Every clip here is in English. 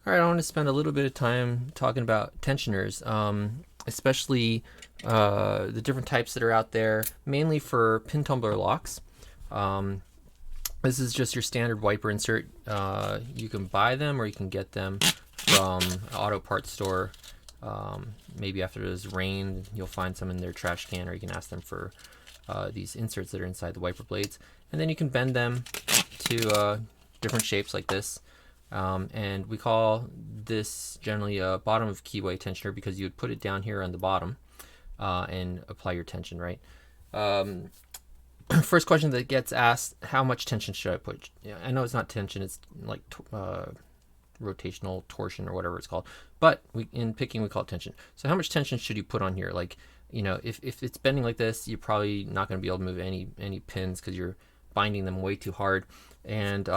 All right, I want to spend a little bit of time talking about tensioners, especially the different types that are out there, mainly for pin tumbler locks. Um, this is just your standard wiper insert. You can buy them or you can get them from an auto parts store. Maybe after there's rain, you'll find some in their trash can, or you can ask them for these inserts that are inside the wiper blades. And then you can bend them to different shapes like this. And we call this generally a bottom of keyway tensioner because you would put it down here on the bottom and apply your tension, right? First question that gets asked, how much tension should I put? Yeah, I know it's not tension, it's like rotational torsion or whatever it's called. But in picking, we call it tension. So how much tension should you put on here? Like, if it's bending like this, you're probably not going to be able to move any pins because you're binding them way too hard. And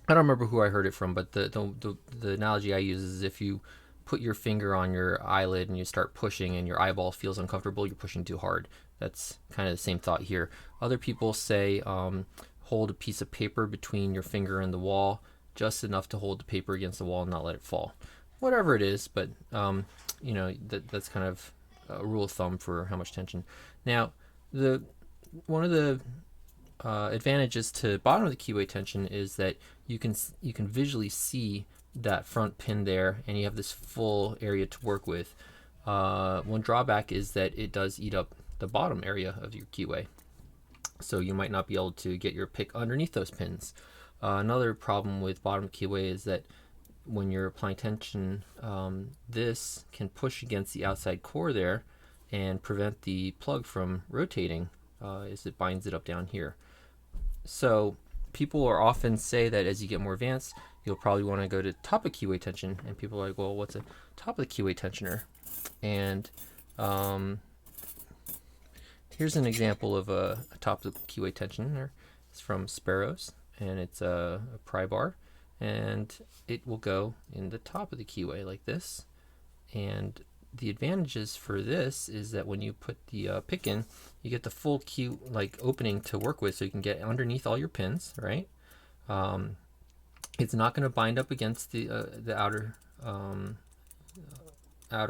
I don't remember who I heard it from, but the analogy I use is if you put your finger on your eyelid and you start pushing and your eyeball feels uncomfortable, you're pushing too hard. That's kind of the same thought here. Other people say hold a piece of paper between your finger and the wall, just enough to hold the paper against the wall and not let it fall. Whatever it is, but that's kind of a rule of thumb for how much tension. Now, one of the advantages to bottom of the keyway tension is that you can visually see that front pin there, and you have this full area to work with. One drawback is that it does eat up the bottom area of your keyway, so you might not be able to get your pick underneath those pins. Another problem with bottom keyway is that when you're applying tension, this can push against the outside core there and prevent the plug from rotating as it binds it up down here. So people are often say that as you get more advanced, you'll probably want to go to top of keyway tension, and people are like, well, what's a top of the keyway tensioner? And here's an example of a top of the keyway tensioner. It's from Sparrows, and it's a pry bar, and it will go in the top of the keyway like this. And the advantages for this is that when you put the pick in, you get the full key opening to work with, so you can get underneath all your pins, right? It's not going to bind up against the outer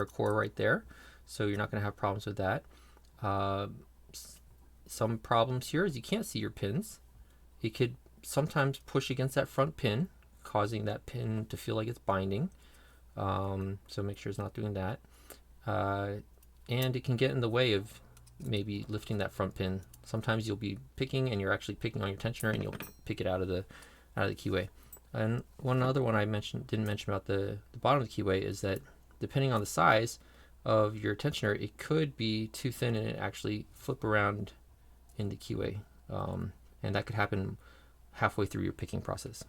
core right there, so you're not going to have problems with that. Some problems here is you can't see your pins. It could sometimes push against that front pin, causing that pin to feel like it's binding. So make sure it's not doing that. And it can get in the way of maybe lifting that front pin. Sometimes you'll be picking and you're actually picking on your tensioner and you'll pick it out of the keyway. And one other one I didn't mention about the bottom of the keyway is that depending on the size of your tensioner, it could be too thin and it actually flip around in the keyway. And that could happen halfway through your picking process.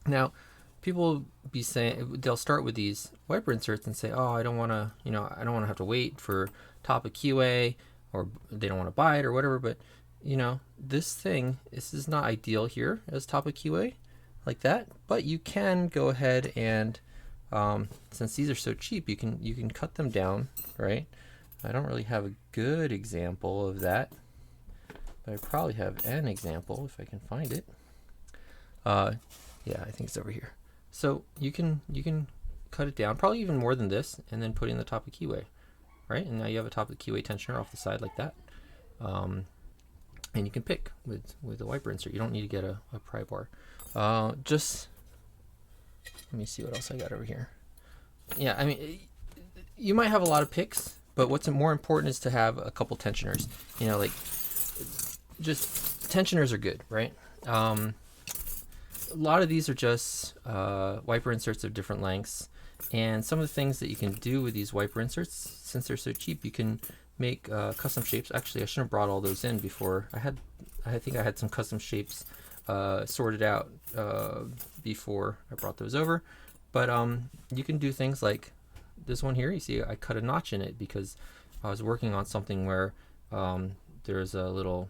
Now, people be saying, they'll start with these wiper inserts and say, oh, I don't want to have to wait for top of keyway, or they don't want to buy it or whatever. But this is not ideal here as top of keyway like that. But you can go ahead and since these are so cheap, you can cut them down, right? I don't really have a good example of that, but I probably have an example if I can find it. Yeah, I think it's over here. So you can cut it down, probably even more than this, and then put it in the top of keyway, right? And now you have a top of keyway tensioner off the side like that. And you can pick with a wiper insert. You don't need to get a pry bar. Just let me see what else I got over here. Yeah, I mean, you might have a lot of picks, but what's more important is to have a couple tensioners. Just tensioners are good, right? A lot of these are just wiper inserts of different lengths, and some of the things that you can do with these wiper inserts, since they're so cheap, you can make custom shapes. Actually, I shouldn't have brought all those in before. I think I had some custom shapes sorted out before I brought those over, but you can do things like this one here. You see I cut a notch in it because I was working on something where there's a little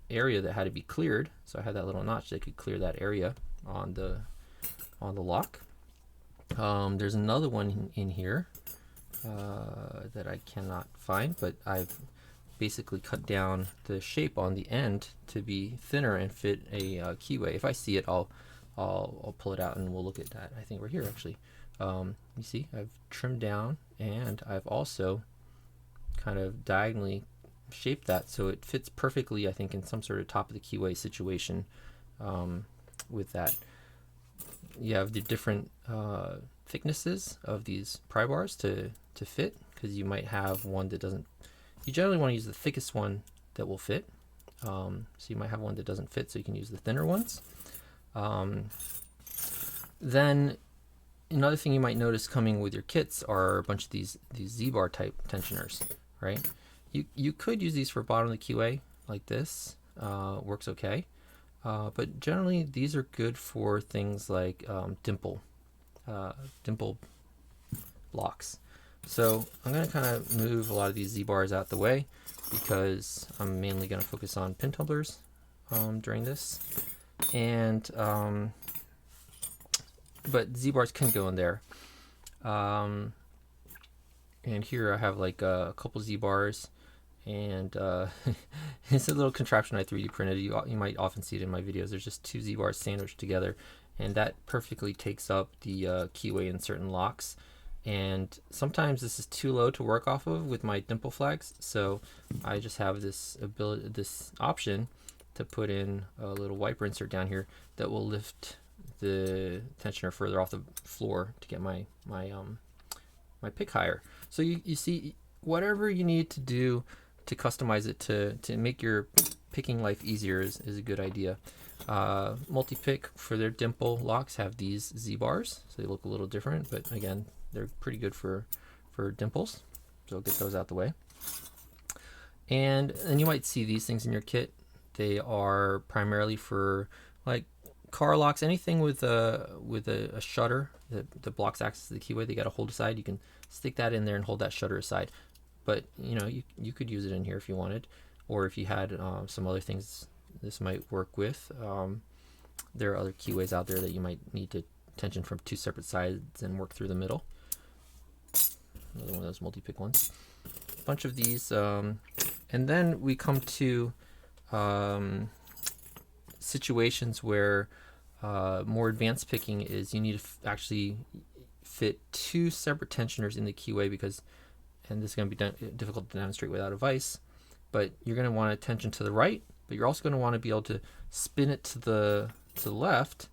area that had to be cleared, so I had that little notch that could clear that area on the lock. There's another one in here that I cannot find, but I've basically cut down the shape on the end to be thinner and fit a keyway. If I see it, I'll I'll pull it out and we'll look at that. I think we're here actually. You see, I've trimmed down, and I've also kind of diagonally shaped that so it fits perfectly, I think, in some sort of top of the keyway situation. With that, you have the different thicknesses of these pry bars to fit, because you might have one that doesn't. You generally want to use the thickest one that will fit. So you might have one that doesn't fit, so you can use the thinner ones. Then another thing you might notice coming with your kits are a bunch of these Z-bar type tensioners, right? You could use these for bottom of the keyway like this. Works okay. But generally these are good for things like dimple blocks. So I'm going to kind of move a lot of these Z-bars out the way, because I'm mainly going to focus on pin tumblers during this. And but Z-bars can go in there. And here I have like a couple Z-bars, and it's a little contraption I 3D printed. You might often see it in my videos. There's just two Z-bars sandwiched together, and that perfectly takes up the keyway in certain locks. And sometimes this is too low to work off of with my dimple flags, so I just have this option to put in a little wiper insert down here that will lift the tensioner further off the floor to get my pick higher. So you see, whatever you need to do to customize it to make your picking life easier is a good idea. Multi-pick for their dimple locks have these Z-bars, so they look a little different, but again, they're pretty good for dimples. So I'll get those out the way. And then you might see these things in your kit. They are primarily for like car locks, anything with a shutter that blocks access to the keyway. They got to hold aside. You can stick that in there and hold that shutter aside. But you know, you could use it in here if you wanted, or if you had some other things this might work with. There are other keyways out there that you might need to tension from two separate sides and work through the middle. Another one of those multi-pick ones. A bunch of these, and then we come to situations where more advanced picking is you need to actually fit two separate tensioners in the keyway, because, and this is going to be difficult to demonstrate without a vise, but you're going to want a tension to the right, but you're also going to want to be able to spin it to the left.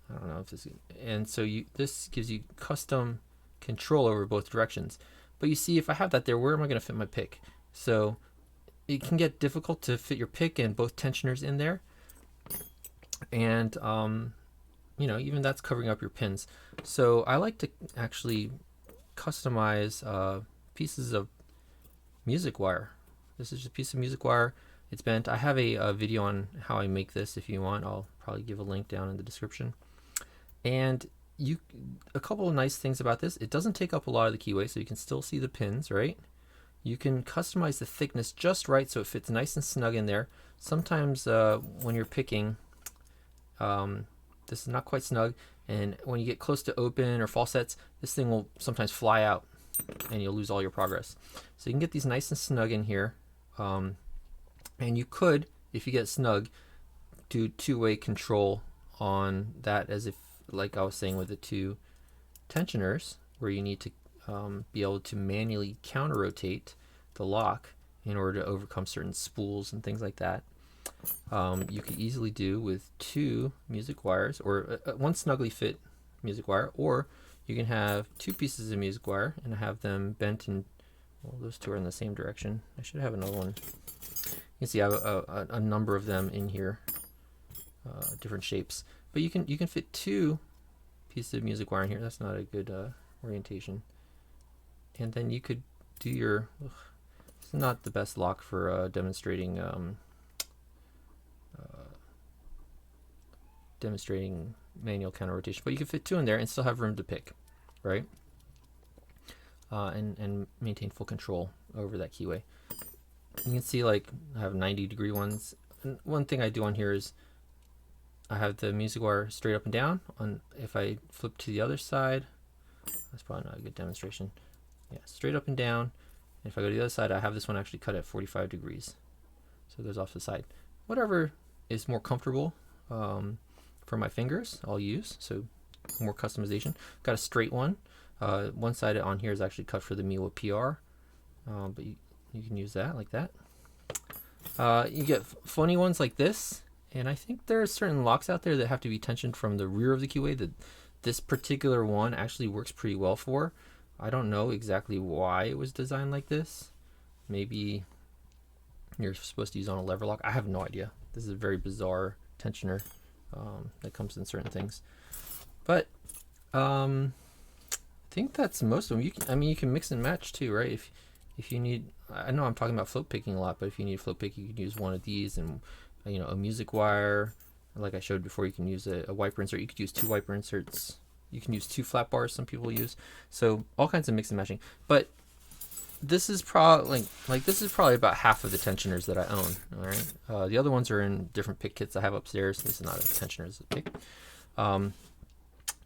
I don't know if this, and so this gives you custom control over both directions. But you see, if I have that there, where am I going to fit my pick? So it can get difficult to fit your pick and both tensioners in there. And you know, even that's covering up your pins. So I like to actually customize pieces of music wire. This is just a piece of music wire. It's bent. I have a video on how I make this. If you want, I'll probably give a link down in the description. And a couple of nice things about this: it doesn't take up a lot of the keyway, so you can still see the pins, right? You can customize the thickness just right so it fits nice and snug in there. Sometimes when you're picking, this is not quite snug, and when you get close to open or falsets, this thing will sometimes fly out and you'll lose all your progress. So you can get these nice and snug in here, and you could, if you get snug, do two-way control on that, as if, like I was saying with the two tensioners, where you need to be able to manually counter rotate the lock in order to overcome certain spools and things like that. You could easily do with two music wires, or one snugly fit music wire, or you can have two pieces of music wire and have them bent in, well, those two are in the same direction. I should have another one. You can see I have a number of them in here, different shapes. But you can fit two pieces of music wire in here. That's not a good orientation. And then you could do your, it's not the best lock for demonstrating manual counter rotation, but you can fit two in there and still have room to pick, right? And maintain full control over that keyway. You can see, like, I have 90-degree ones. And one thing I do on here is I have the music wire straight up and down. If I flip to the other side, that's probably not a good demonstration. Yeah, straight up and down. And if I go to the other side, I have this one actually cut at 45 degrees. So it goes off to the side. Whatever is more comfortable. for my fingers I'll use, so more customization. Got a straight one. One side on here is actually cut for the Miwa PR, but you can use that like that. You get funny ones like this, and I think there are certain locks out there that have to be tensioned from the rear of the keyway that this particular one actually works pretty well for. I don't know exactly why it was designed like this. Maybe you're supposed to use on a lever lock. I have no idea. This is a very bizarre tensioner that comes in certain things. But I think that's most of them. I mean, you can mix and match too, right? If you need, I know I'm talking about float picking a lot, but if you need float pick, you can use one of these, and a music wire, like I showed before. You can use a wiper insert. You could use 2 wiper inserts. You can use 2 flat bars. Some people use, so all kinds of mix and matching. But this is probably this is probably about half of the tensioners that I own. All right, the other ones are in different pick kits I have upstairs. This is not a tensioner; it's a pick.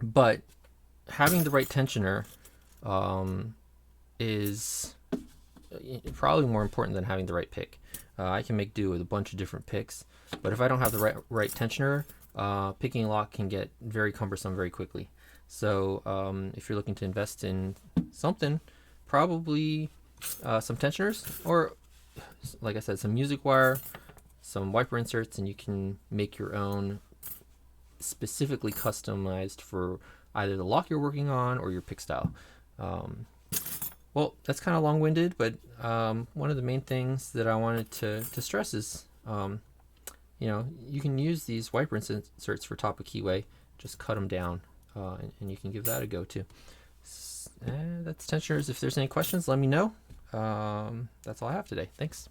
But having the right tensioner is probably more important than having the right pick. I can make do with a bunch of different picks, but if I don't have the right tensioner, picking a lock can get very cumbersome very quickly. So if you're looking to invest in something, probably some tensioners, or like I said, some music wire, some wiper inserts, and you can make your own specifically customized for either the lock you're working on or your pick style. Well, that's kind of long-winded, but one of the main things that I wanted to stress is, you can use these wiper inserts for top of keyway. Just cut them down, and you can give that a go too. That's tensioners. If there's any questions, let me know. That's all I have today. Thanks.